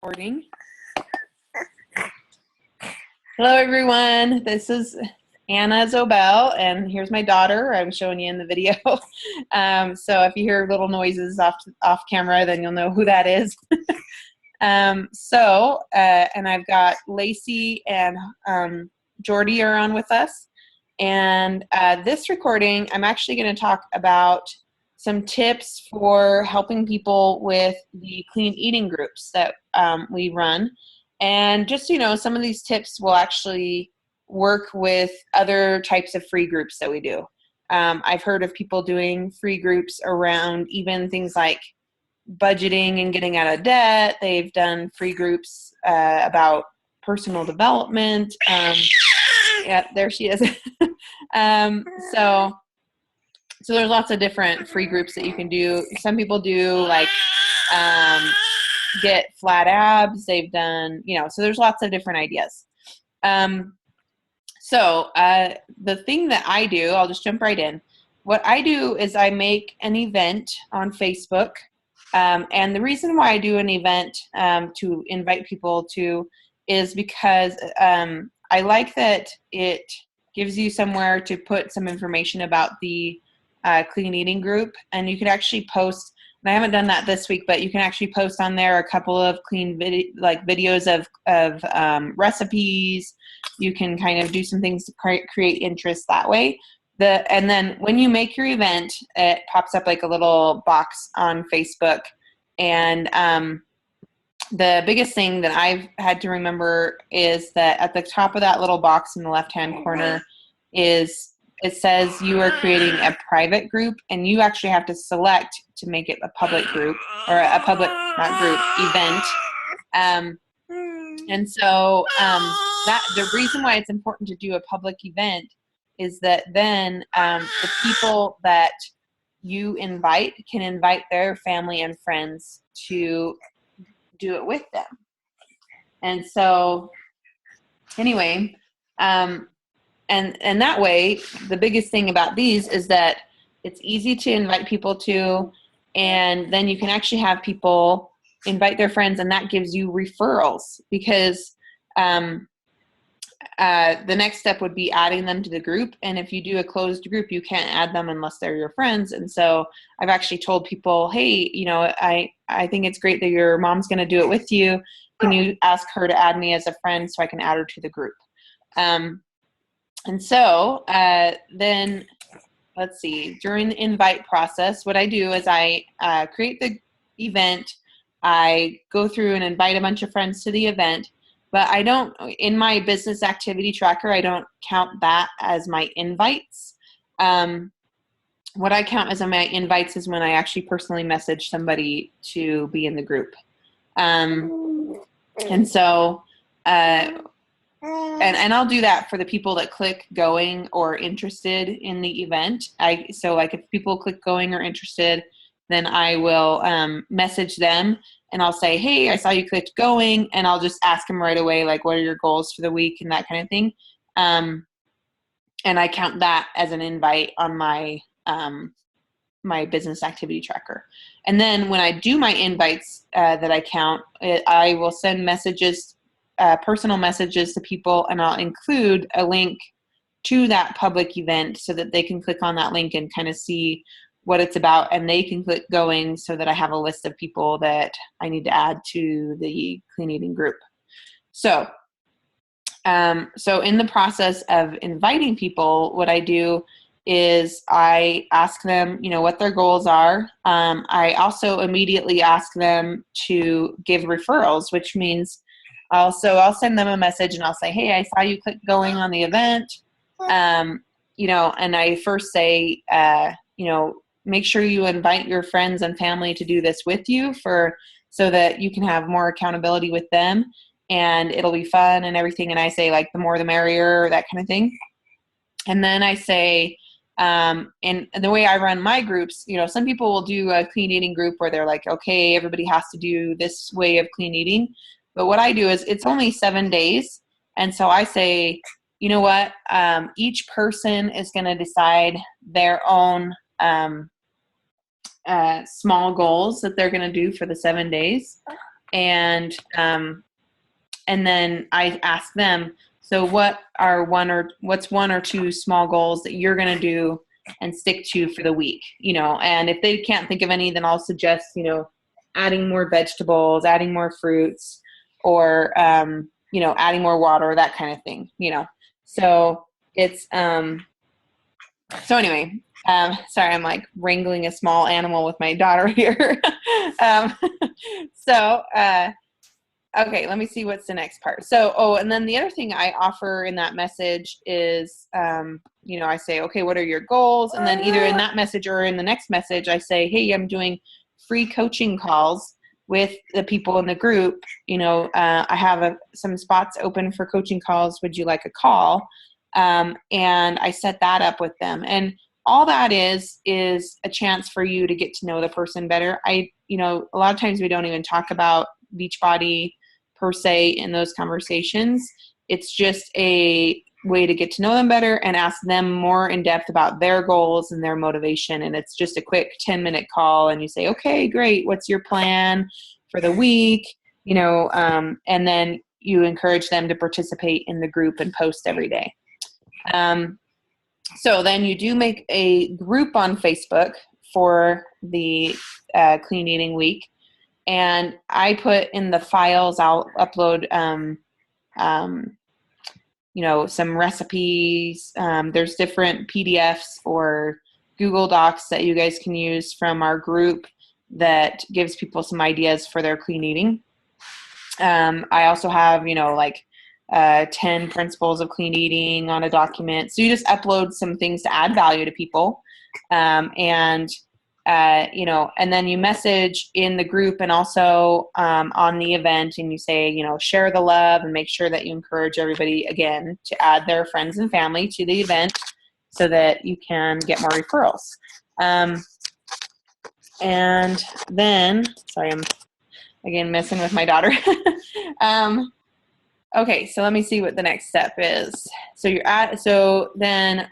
Recording. Hello everyone, this is Anna Zobel and here's my daughter. I'm showing you in the video. So if you hear little noises off camera, then you'll know who that is. And I've got Lacey and Jordy are on with us. And this recording, I'm actually going to talk about some tips for helping people with the clean eating groups that we run. And just, some of these tips will actually work with other types of free groups that we do. I've heard of people doing free groups around even things like budgeting and getting out of debt. They've done free groups about personal development. Yeah, there she is. So there's lots of different free groups that you can do. Some people do like get flat abs. They've done, so there's lots of different ideas. The thing that I do, I'll just jump right in. What I do is I make an event on Facebook. And the reason why I do an event to invite people to is because I like that it gives you somewhere to put some information about the clean eating group, and you can actually post, and I haven't done that this week, but you can actually post on there a couple of clean videos of recipes. You can kind of do some things to create interest that way. And then when you make your event, it pops up like a little box on Facebook. And the biggest thing that I've had to remember is that at the top of that little box in the left-hand corner it says you are creating a private group, and you actually have to select to make it a public group, or a public, not group, event. That the reason why it's important to do a public event is that then the people that you invite can invite their family and friends to do it with them. And so anyway, and that way, the biggest thing about these is that it's easy to invite people to, and then you can actually have people invite their friends, and that gives you referrals, because the next step would be adding them to the group. And if you do a closed group, you can't add them unless they're your friends. And so I've actually told people, hey, I think it's great that your mom's going to do it with you. Can you ask her to add me as a friend so I can add her to the group? Then let's see, during the invite process, what I do is I create the event. I go through and invite a bunch of friends to the event, but I don't, in my business activity tracker, I don't count that as my invites. What I count as my invites is when I actually personally message somebody to be in the group. And I'll do that for the people that click going or interested in the event. So like if people click going or interested, then I will message them, and I'll say, hey, I saw you clicked going, and I'll just ask them right away, like, what are your goals for the week and that kind of thing. And I count that as an invite on my my business activity tracker. And then when I do my invites that I count, I will send messages, personal messages to people, and I'll include a link to that public event so that they can click on that link and kind of see what it's about, and they can click going so that I have a list of people that I need to add to the clean eating group. So in the process of inviting people, what I do is I ask them, what their goals are. I also immediately ask them to give referrals, which means I'll send them a message and I'll say, hey, I saw you click going on the event. And I first say, make sure you invite your friends and family to do this with you so that you can have more accountability with them, and it'll be fun and everything. And I say, like, the more the merrier, that kind of thing. And then I say, and the way I run my groups, some people will do a clean eating group where they're like, okay, everybody has to do this way of clean eating. But what I do is it's only 7 days. And so I say, you know what, each person is going to decide their own small goals that they're going to do for the 7 days. and then I ask them, so what's one or two small goals that you're going to do and stick to for the week, and if they can't think of any, then I'll suggest, adding more vegetables, adding more fruits, or, adding more water, that kind of thing, so it's, so anyway, sorry, I'm like wrangling a small animal with my daughter here. um, so, okay, let me see what's the next part. So, and then the other thing I offer in that message is, I say, okay, what are your goals? And then either in that message or in the next message, I say, hey, I'm doing free coaching calls with the people in the group. I have some spots open for coaching calls. Would you like a call? And I set that up with them. And all that is a chance for you to get to know the person better. A lot of times we don't even talk about Beachbody per se in those conversations. It's just a way to get to know them better and ask them more in depth about their goals and their motivation. And it's just a quick 10-minute call, and you say, okay, great. What's your plan for the week? And then you encourage them to participate in the group and post every day. So then you do make a group on Facebook for the Clean Eating Week. And I put in the files, I'll upload, some recipes. There's different PDFs or Google Docs that you guys can use from our group that gives people some ideas for their clean eating. I also have, 10 principles of clean eating on a document. So you just upload some things to add value to people. And then you message in the group and also on the event, and you say, share the love, and make sure that you encourage everybody, again, to add their friends and family to the event so that you can get more referrals. And then, sorry, I'm again messing with my daughter. Okay, so let me see what the next step is. So then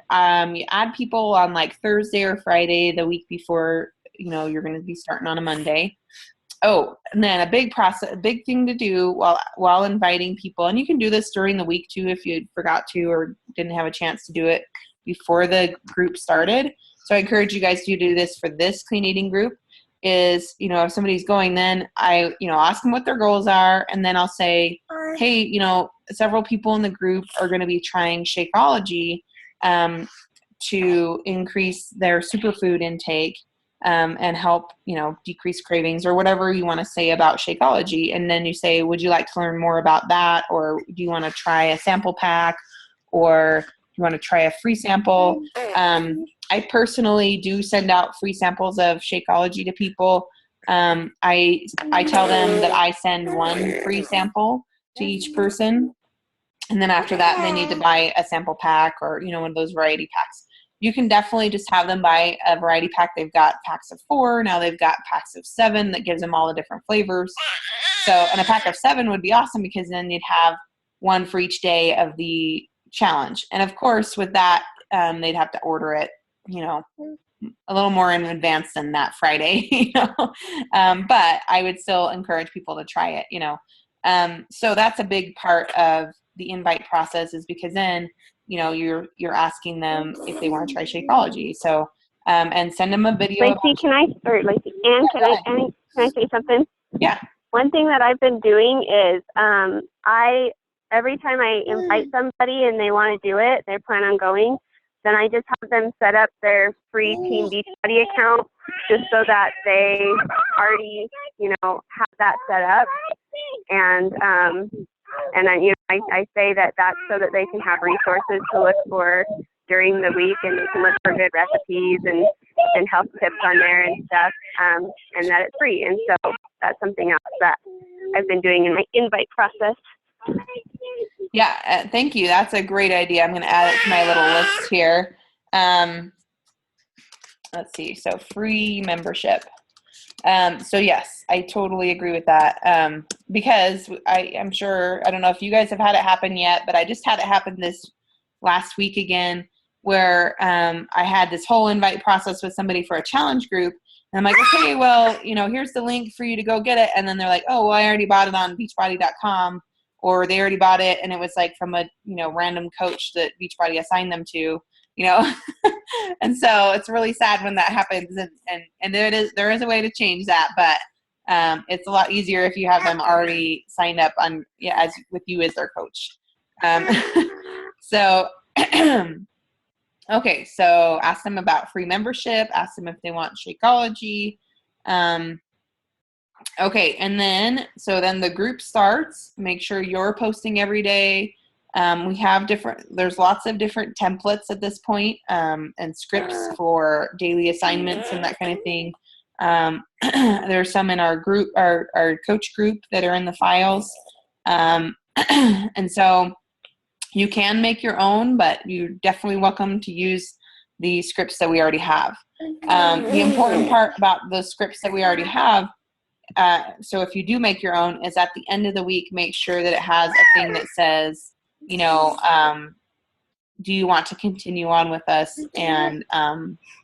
you add people on like Thursday or Friday the week before, you're going to be starting on a Monday. Oh, and then a big thing to do while inviting people, and you can do this during the week too if you forgot to or didn't have a chance to do it before the group started. So I encourage you guys to do this for this clean eating group. Is, if somebody's going, then I, ask them what their goals are, and then I'll say, hey, several people in the group are going to be trying Shakeology to increase their superfood intake and help, decrease cravings, or whatever you want to say about Shakeology. And then you say, would you like to learn more about that? Or do you want to try a sample pack? Or you want to try a free sample? I personally do send out free samples of Shakeology to people. I tell them that I send one free sample to each person. And then after that, they need to buy a sample pack or, one of those variety packs. You can definitely just have them buy a variety pack. They've got packs of 4. Now they've got packs of 7 that gives them all the different flavors. So, and a pack of 7 would be awesome because then you'd have one for each day of the challenge. And of course, with that, they'd have to order it, a little more in advance than that Friday, but I would still encourage people to try it, so that's a big part of the invite process, is because then, you're asking them if they want to try Shakeology. So, and send them a video. Lacey, can I say something? Yeah. One thing that I've been doing is, every time I invite somebody and they want to do it, they plan on going, then I just have them set up their free Team Beachbody account just so that they already, have that set up. And then, I say that that's so that they can have resources to look for during the week, and they can look for good recipes and health tips on there and stuff, and that it's free. And so that's something else that I've been doing in my invite process. Yeah, thank you. That's a great idea. I'm going to add it to my little list here. Let's see. So free membership. So yes, I totally agree with that. Because I'm sure, I don't know if you guys have had it happen yet, but I just had it happen this last week again, where I had this whole invite process with somebody for a challenge group. I'm like, okay, well, here's the link for you to go get it. And then they're like, oh, well, I already bought it on Beachbody.com, or they already bought it and it was like from a, random coach that Beachbody assigned them to, and so it's really sad when that happens. And there is a way to change that, but it's a lot easier if you have them already signed up on, as with you as their coach. So, okay, so ask them about free membership, ask them if they want Shakeology. Okay, and then the group starts. Make sure you're posting every day. We have there's lots of different templates at this point, and scripts for daily assignments and that kind of thing. There's some in our group, our coach group, that are in the files. And so you can make your own, but you're definitely welcome to use the scripts that we already have. The important part about the scripts that we already have, so if you do make your own, is at the end of the week, make sure that it has a thing that says, do you want to continue on with us and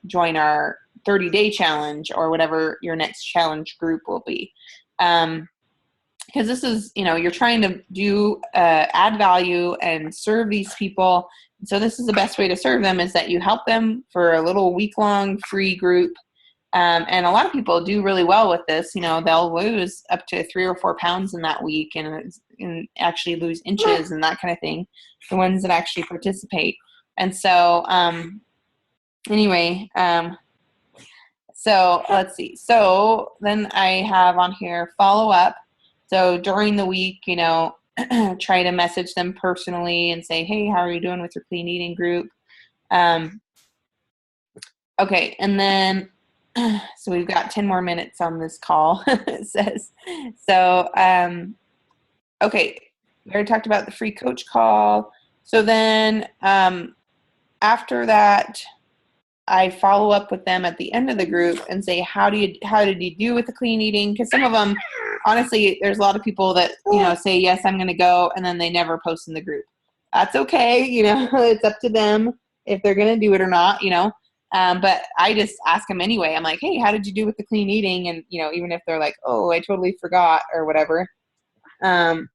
join our 30-day challenge, or whatever your next challenge group will be. Because this is, you're trying to do add value and serve these people. So this is the best way to serve them, is that you help them for a little week-long free group. And a lot of people do really well with this. They'll lose up to 3 or 4 pounds in that week, and actually lose inches and that kind of thing, the ones that actually participate. And so anyway, so let's see. So then I have on here follow up. So during the week, try to message them personally and say, hey, how are you doing with your clean eating group? Okay, and then, so we've got 10 more minutes on this call, it says. So, okay, we already talked about the free coach call. So then after that, I follow up with them at the end of the group and say, how did you do with the clean eating? Because some of them, honestly, there's a lot of people that, say, yes, I'm going to go, and then they never post in the group. That's okay. It's up to them if they're going to do it or not, but I just ask them anyway. I'm like, hey, how did you do with the clean eating? And, even if they're like, oh, I totally forgot or whatever. And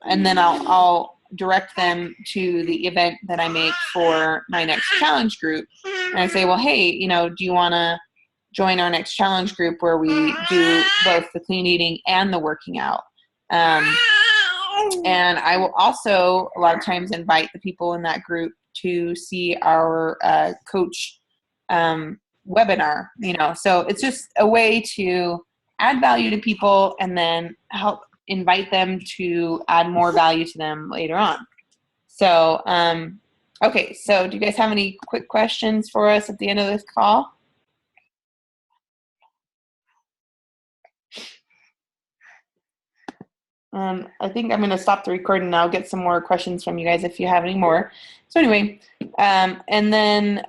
then I'll direct them to the event that I make for my next challenge group. And I say, well, hey, do you want to join our next challenge group where we do both the clean eating and the working out? And I will also a lot of times invite the people in that group to see our coach webinar, so it's just a way to add value to people and then help invite them to add more value to them later on. So, okay, so do you guys have any quick questions for us at the end of this call? I think I'm going to stop the recording and I'll get some more questions from you guys if you have any more. So anyway, and then,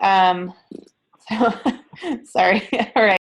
sorry, all right.